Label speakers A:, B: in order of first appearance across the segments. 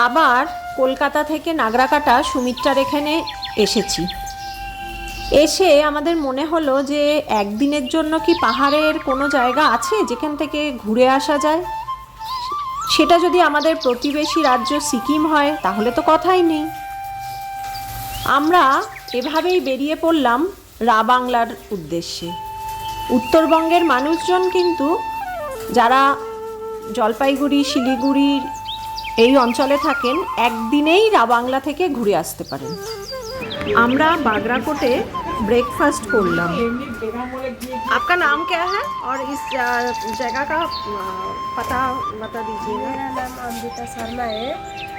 A: আবার কলকাতা থেকে নাগরাকাটা সুমিত্রার এখানে এসেছি। এসে আমাদের মনে হলো যে একদিনের জন্য কি পাহাড়ের কোনো জায়গা আছে যেখান থেকে ঘুরে আসা যায়। সেটা যদি আমাদের প্রতিবেশী রাজ্য সিকিম হয় তাহলে তো কথাই নেই। আমরা এভাবেই বেরিয়ে পড়লাম রাবাংলার উদ্দেশ্যে। উত্তরবঙ্গের মানুষজন কিন্তু যারা জলপাইগুড়ি শিলিগুড়ির এই অঞ্চলে থাকেন একদিনেই রাবাংলা থেকে ঘুরে আসতে পারেন। আমরা বাগরাকোটে ब्रेकफास्ट করলাম। आपका नाम क्या है और इस जगह का पता बता दीजिए।
B: मेरा नाम अमृता शर्मा है।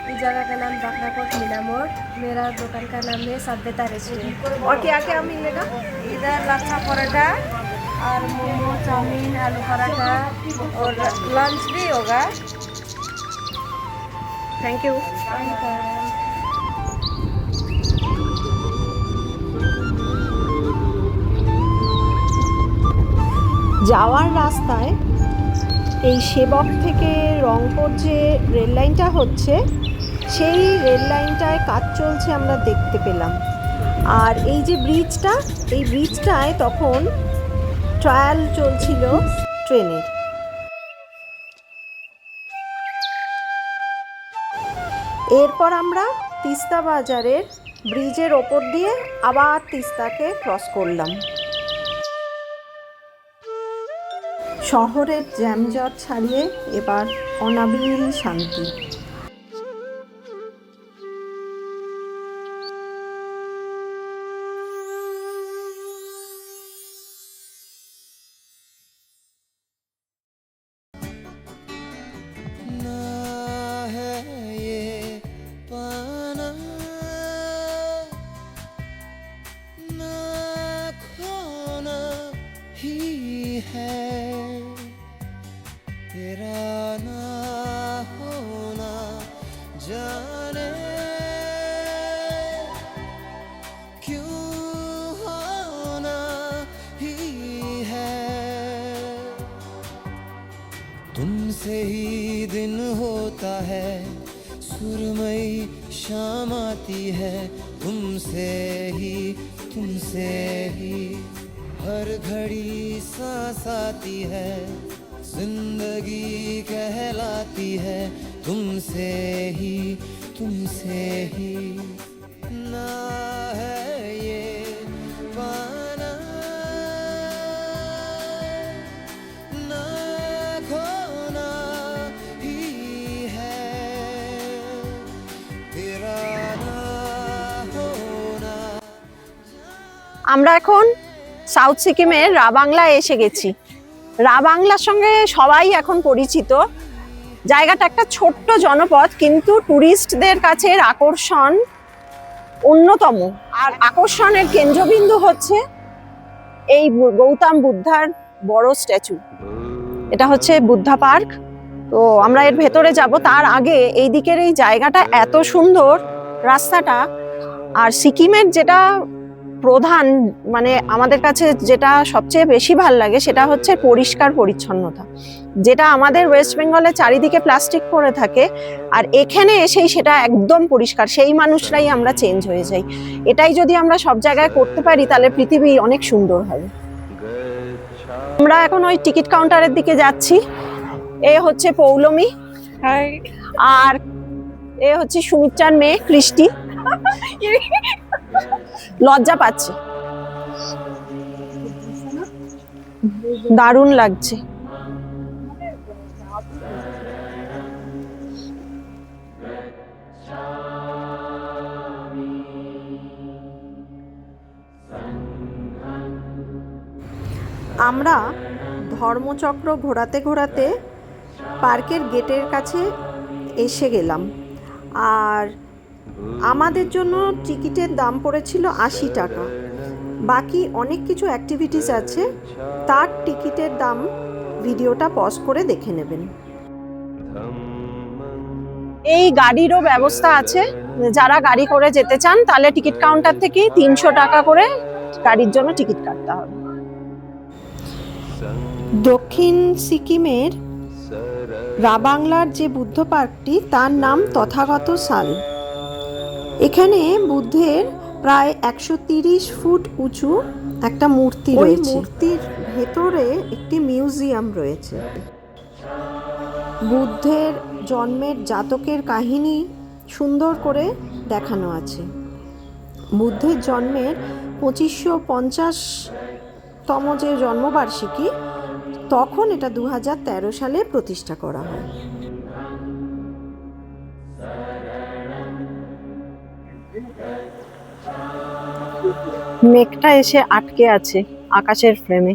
B: इस जगह का नाम बागराकोट मीनामोड़। मेरा दुकान का नाम है सभ्यता रेस्टोरेंट।
A: और क्या क्या मिलेगा
B: इधर लच्छा पराठा और मोमो चाउमीन आलू पराठा और लंच भी होगा।
A: Thank you. যাওয়ার রাস্তায় এই সেবক থেকে রংপুর যে রেল লাইনটা হচ্ছে সেই রেল লাইনটায় কাজ চলছে আমরা দেখতে পেলাম। আর এই যে ব্রিজটা, এই ব্রিজটায় তখন ট্রায়াল চলছিল ট্রেনের। এরপর আমরা তিস্তা বাজারের ব্রিজের ওপর দিয়ে আবার তিস্তাকে ক্রস করলাম। শহরের জ্যামজট ছাড়িয়ে এবার অনাবিল শান্তি।
C: तुमसे ही दिन होता है, सुरमई शाम आती है, तुमसे ही हर घड़ी सांस आती है, जिंदगी कहलाती है, तुमसे ही ना है ये पाना ना खोना ही है, तेरा ना होना।
A: আমরা এখন সাউথ সিকিমের রাবাংলায় এসে গেছি। রাবাংলার সঙ্গে সবাই এখন পরিচিত। জায়গাটা একটা ছোট্ট জনপদ, কিন্তু ট্যুরিস্টদের কাছে আকর্ষণ অন্যতম। আর আকর্ষণের কেন্দ্রবিন্দু হচ্ছে এই গৌতম বুদ্ধার বড় স্ট্যাচু। এটা হচ্ছে বুদ্ধা পার্ক। তো আমরা এর ভেতরে যাব, তার আগে এই দিকের এই জায়গাটা এত সুন্দর, রাস্তাটা। আর সিকিমের যেটা প্রধান, মানে আমাদের কাছে যেটা সবচেয়ে বেশি ভাল লাগে সেটা হচ্ছে পরিষ্কার পরিচ্ছন্নতা, যেটা আমাদের ওয়েস্ট বেঙ্গলে চারিদিকে প্লাস্টিক পড়ে থাকে, আর এখানে এসেই সেটা একদম পরিষ্কার। সেই মানুষরাই আমরা চেঞ্জ হয়ে যাই। এটাই যদি আমরা সব জায়গায় করতে পারি তাহলে পৃথিবী অনেক সুন্দর হবে। আমরা এখন ওই টিকিট কাউন্টারের দিকে যাচ্ছি। এ হচ্ছে পৌলমী, আর এ হচ্ছে সুমিত্রার মেয়ে কৃষ্টি। লজ্জা পাচ্ছে, দারুণ লাগছে। আমরা ধর্মচক্র ঘোরাতে ঘোরাতে পার্কের গেটের কাছে এসে গেলাম। আর আমাদের জন্য টিকিটের দাম পড়েছিল 80 টাকা। বাকি অনেক কিছু অ্যাক্টিভিটিস আছে, তার টিকিটের দাম ভিডিওটা পজ করে দেখে নেবেন। এই গাড়িরও ব্যবস্থা আছে, যারা গাড়ি করে যেতে চান তাহলে টিকিট কাউন্টার থেকে 300 টাকা করে গাড়ির জন্য টিকিট কাটতে হবে। দক্ষিণ সিকিমের রাবাংলার যে বুদ্ধ পার্কটি তার নাম তথাগত সাল। এখানে বুদ্ধের প্রায় 130 ফুট উঁচু একটা মূর্তি রয়েছে। মূর্তির ভেতরে একটি মিউজিয়াম রয়েছে। বুদ্ধের জন্মের জাতকের কাহিনী সুন্দর করে দেখানো আছে। বুদ্ধের জন্মের 2550তম যে জন্মবার্ষিকী, তখন এটা 2013 সালে প্রতিষ্ঠা করা হয়। মেঘটা এসে আটকে আছে আকাশের ফ্রেমে।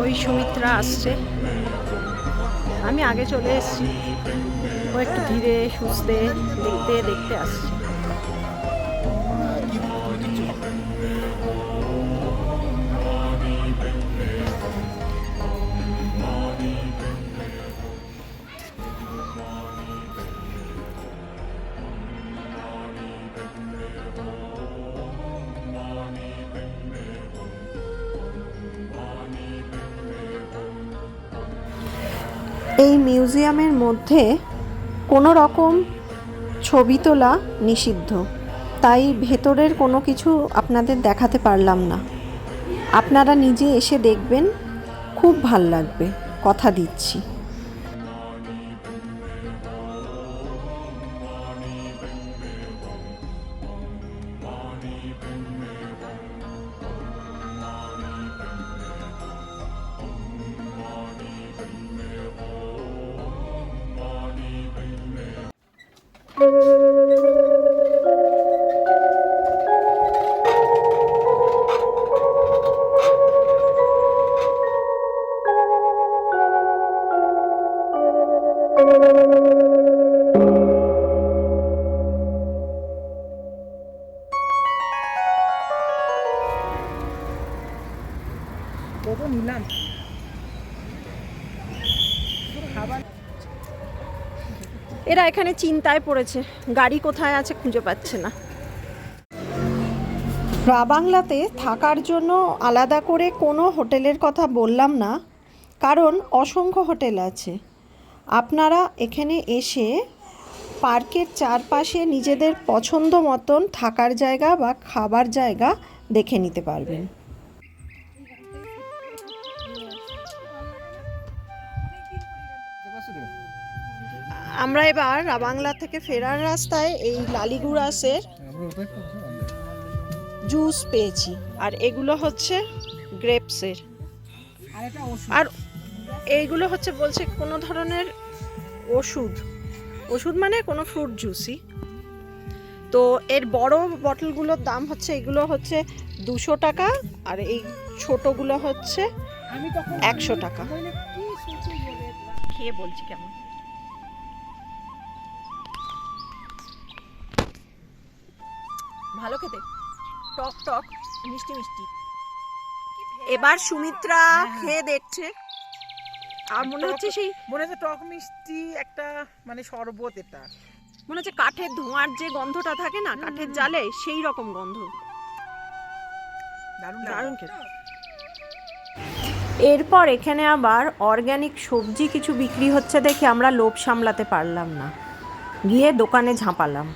A: ওই সুমিত্রা আসছে, আমি আগে চলে এসেছি। ও একটু ধীরে সুস্থে দেখতে দেখতে আসছে। এই মিউজিয়ামের মধ্যে কোনো রকম ছবি তোলা নিষিদ্ধ, তাই ভেতরের কোনো কিছু আপনাদের দেখাতে পারলাম না। আপনারা নিজে এসে দেখবেন, খুব ভাল লাগবে, কথা দিচ্ছি। এরা এখানে চিন্তায় পড়েছে, গাড়ি কোথায় আছে খুঁজে পাচ্ছে না। রাবাংলাতে থাকার জন্য আলাদা করে কোনো হোটেলের কথা বললাম না, কারণ অসংখ্য হোটেল আছে। আপনারা এখানে এসে পার্কের চারপাশে নিজেদের পছন্দ মতন থাকার জায়গা বা খাবার জায়গা দেখে নিতে পারবেন। আমরা এবার রাবাংলা থেকে ফেরার রাস্তায় এই লালিগুড়াসের জুস পেয়েছি, আর এগুলো হচ্ছে গ্রেপসের, আর এইগুলো হচ্ছে বলছে কোনো ধরনের ওষুধ মানে কোনো ফ্রুট জুসই। তো এর বড় বটলগুলোর দাম হচ্ছে, এগুলো হচ্ছে 200 টাকা, আর এই ছোটগুলো হচ্ছে 100 টাকা। খেয়ে বলছি কেমন। ভালো খেতে, টক টক, মিষ্টি মিষ্টি। এবার সুমিত্রা খেয়ে দেখছে, আর মনে হচ্ছে সেই
D: মনে হচ্ছে টক মিষ্টি একটা মানে শরবত এটা।
A: মনে হচ্ছে কাঠের ধোঁয়ার যে গন্ধটা থাকে না কাঠের জালে, সেই রকম গন্ধ।
D: দারুণ
A: দারুণ খেতে। এরপর এখানে আবার অর্গ্যানিক সবজি কিছু বিক্রি হচ্ছে দেখে আমরা লোভ সামলাতে পারলাম না, গিয়ে দোকানে ঝাঁপালাম।